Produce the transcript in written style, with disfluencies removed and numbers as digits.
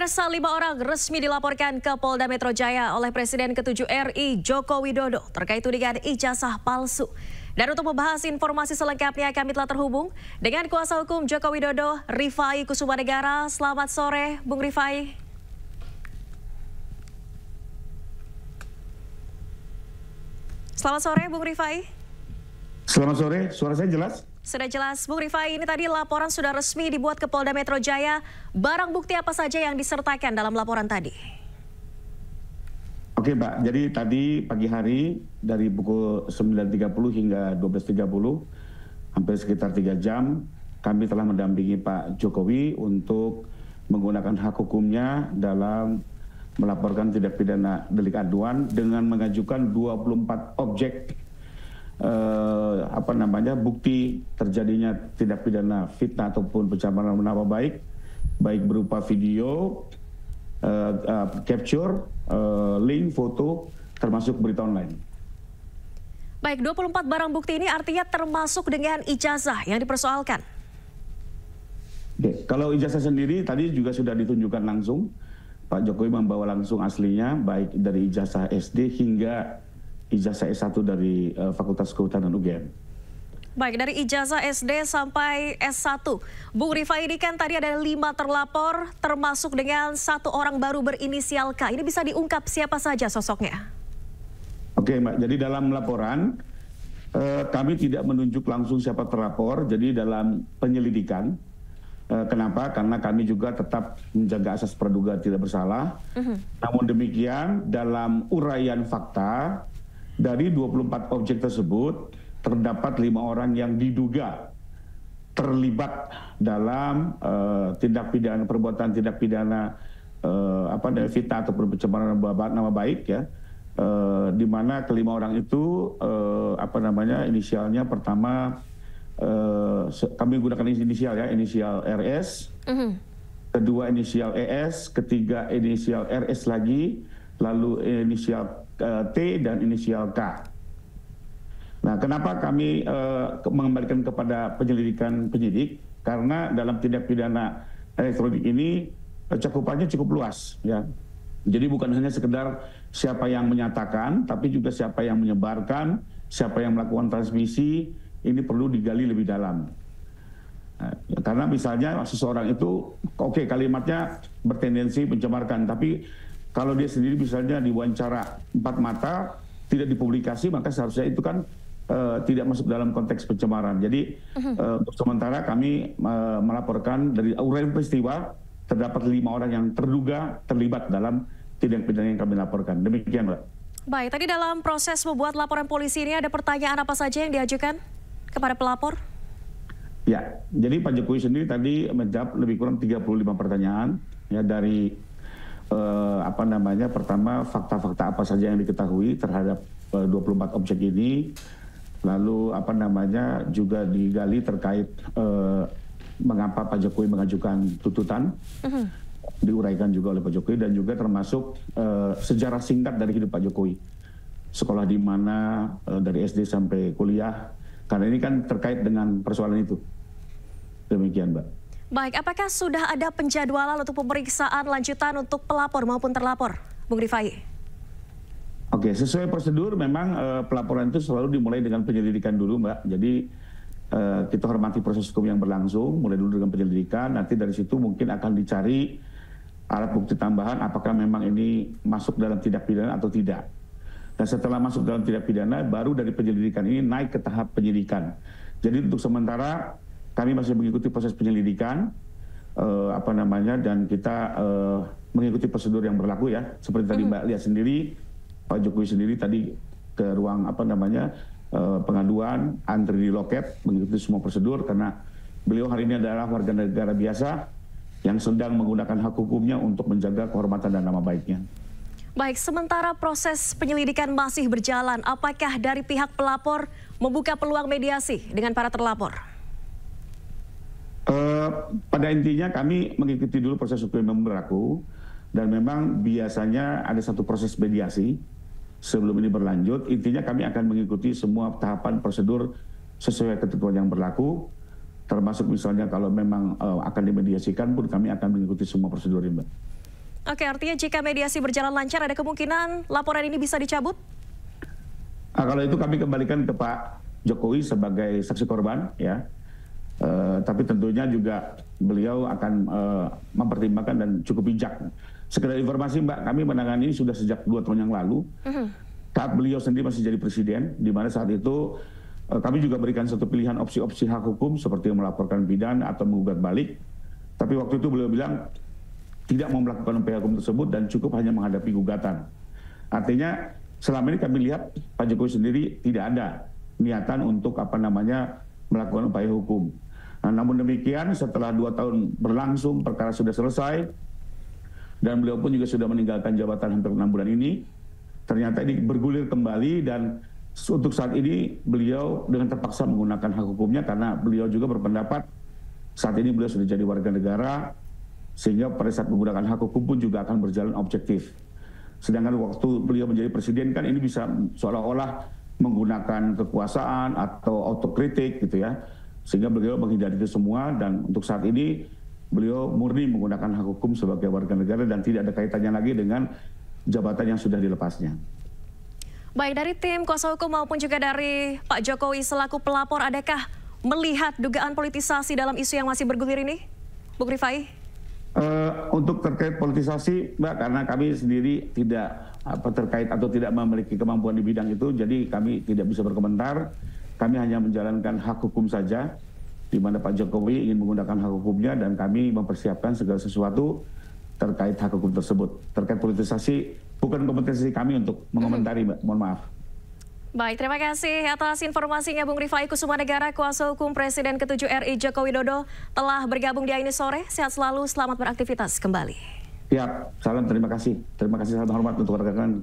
Pemirsa, 5 orang resmi dilaporkan ke Polda Metro Jaya oleh Presiden ke-7 RI Joko Widodo terkait tudingan ijazah palsu. Dan untuk membahas informasi selengkapnya kami telah terhubung dengan kuasa hukum Joko Widodo, Rifai Kusumanegara. Selamat sore, Bung Rifai. Selamat sore, Bung Rifai. Selamat sore, suara saya jelas? Sudah jelas, Bung Rifai. Ini tadi laporan sudah resmi dibuat ke Polda Metro Jaya. Barang bukti apa saja yang disertakan dalam laporan tadi? Oke, Mbak. Jadi tadi pagi hari dari pukul 9.30 hingga 12.30, hampir sekitar 3 jam, kami telah mendampingi Pak Jokowi untuk menggunakan hak hukumnya dalam melaporkan tindak pidana delik aduan dengan mengajukan 24 objek bukti terjadinya tindak pidana fitnah ataupun pencemaran nama baik berupa video, capture, link, foto, termasuk berita online. Baik, 24 barang bukti ini artinya termasuk dengan ijazah yang dipersoalkan. Oke, kalau ijazah sendiri tadi juga sudah ditunjukkan langsung. Pak Jokowi membawa langsung aslinya, baik dari ijazah SD hingga ijazah S1 dari Fakultas Kehutanan UGM. Baik, dari ijazah SD sampai S1. Bung Rifai, ini kan tadi ada 5 terlapor, termasuk dengan 1 orang baru berinisial K. Ini bisa diungkap siapa saja sosoknya? Oke, Mbak. Jadi dalam laporan, kami tidak menunjuk langsung siapa terlapor. Jadi dalam penyelidikan, kenapa? Karena kami juga tetap menjaga asas praduga tidak bersalah. Namun demikian, dalam uraian fakta, dari 24 objek tersebut, terdapat 5 orang yang diduga terlibat dalam perbuatan tindak pidana fitnah ataupun pencemaran nama baik, ya. Di mana kelima orang itu inisialnya pertama kami gunakan inisial, ya, inisial RS, kedua inisial ES, ketiga inisial RS lagi, lalu inisial T dan inisial K. Nah, kenapa kami mengembalikan kepada penyelidikan penyidik? Karena dalam tindak pidana elektronik ini cakupannya cukup luas, ya. Jadi bukan hanya sekedar siapa yang menyatakan, tapi juga siapa yang menyebarkan, siapa yang melakukan transmisi, ini perlu digali lebih dalam. Nah, karena misalnya seseorang itu, oke, kalimatnya bertendensi mencemarkan, tapi kalau dia sendiri misalnya diwawancara 4 mata, tidak dipublikasi, maka seharusnya itu kan tidak masuk dalam konteks pencemaran. Jadi untuk sementara kami melaporkan dari uraian peristiwa, terdapat 5 orang yang terduga terlibat dalam tindak pidana yang kami laporkan. Demikian, Mbak. Baik, tadi dalam proses membuat laporan polisi ini ada pertanyaan apa saja yang diajukan kepada pelapor? Ya, jadi Pak Jokowi sendiri tadi menjawab lebih kurang 35 pertanyaan, ya, dari pertama fakta-fakta apa saja yang diketahui terhadap 24 objek ini, lalu juga digali terkait mengapa Pak Jokowi mengajukan tuntutan, diuraikan juga oleh Pak Jokowi, dan juga termasuk sejarah singkat dari hidup Pak Jokowi, sekolah di mana, dari SD sampai kuliah, karena ini kan terkait dengan persoalan itu. Demikian, Mbak. Baik, apakah sudah ada penjadwalan untuk pemeriksaan lanjutan untuk pelapor maupun terlapor, Bung Rifai? Oke, sesuai prosedur memang pelaporan itu selalu dimulai dengan penyelidikan dulu, Mbak. Jadi kita hormati proses hukum yang berlangsung, mulai dulu dengan penyelidikan, nanti dari situ mungkin akan dicari alat bukti tambahan apakah memang ini masuk dalam tindak pidana atau tidak. Dan setelah masuk dalam tindak pidana, baru dari penyelidikan ini naik ke tahap penyidikan. Jadi untuk sementara kami masih mengikuti proses penyelidikan, dan kita mengikuti prosedur yang berlaku, ya. Seperti tadi Mbak lihat sendiri, Pak Jokowi sendiri tadi ke ruang pengaduan, antri di loket, mengikuti semua prosedur karena beliau hari ini adalah warga negara biasa yang sedang menggunakan hak hukumnya untuk menjaga kehormatan dan nama baiknya. Baik, sementara proses penyelidikan masih berjalan, apakah dari pihak pelapor membuka peluang mediasi dengan para terlapor? Pada intinya kami mengikuti dulu proses hukum yang berlaku, dan memang biasanya ada satu proses mediasi sebelum ini berlanjut. Intinya kami akan mengikuti semua tahapan prosedur sesuai ketentuan yang berlaku, termasuk misalnya kalau memang akan dimediasikan pun kami akan mengikuti semua prosedur ini, Mbak. Oke, artinya jika mediasi berjalan lancar, ada kemungkinan laporan ini bisa dicabut? Kalau itu kami kembalikan ke Pak Jokowi sebagai saksi korban, ya. Tapi tentunya juga beliau akan mempertimbangkan dan cukup bijak. Sekedar informasi Mbak, kami menangani ini sudah sejak 2 tahun yang lalu. Saat beliau sendiri masih jadi presiden, di mana saat itu kami juga berikan satu pilihan opsi-opsi hak hukum seperti melaporkan pidana atau menggugat balik. Tapi waktu itu beliau bilang tidak mau melakukan upaya hukum tersebut dan cukup hanya menghadapi gugatan. Artinya selama ini kami lihat Pak Jokowi sendiri tidak ada niatan untuk melakukan upaya hukum. Nah, namun demikian setelah 2 tahun berlangsung perkara sudah selesai dan beliau pun juga sudah meninggalkan jabatan hampir 6 bulan ini. Ternyata ini bergulir kembali dan untuk saat ini beliau dengan terpaksa menggunakan hak hukumnya karena beliau juga berpendapat saat ini beliau sudah jadi warga negara sehingga pada saat menggunakan hak hukum pun juga akan berjalan objektif. Sedangkan waktu beliau menjadi presiden kan ini bisa seolah-olah menggunakan kekuasaan atau autokritik gitu ya. Sehingga beliau menghindari itu semua dan untuk saat ini beliau murni menggunakan hak hukum sebagai warga negara dan tidak ada kaitannya lagi dengan jabatan yang sudah dilepasnya. Baik, dari tim kuasa hukum maupun juga dari Pak Jokowi selaku pelapor, adakah melihat dugaan politisasi dalam isu yang masih bergulir ini, Bung Rifai? Untuk terkait politisasi, Mbak, karena kami sendiri tidak terkait atau tidak memiliki kemampuan di bidang itu, jadi kami tidak bisa berkomentar. Kami hanya menjalankan hak hukum saja, di mana Pak Jokowi ingin menggunakan hak hukumnya dan kami mempersiapkan segala sesuatu terkait hak hukum tersebut. Terkait politisasi, bukan kompetensi kami untuk mengomentari, Mbak. Mohon maaf. Baik, terima kasih atas informasinya Bung Rifai Kusumanegara, kuasa hukum Presiden ke-7 RI Joko Widodo telah bergabung di Aini Sore. Sehat selalu, selamat beraktivitas kembali. Siap, salam terima kasih. Terima kasih, salam hormat untuk rekan-rekan.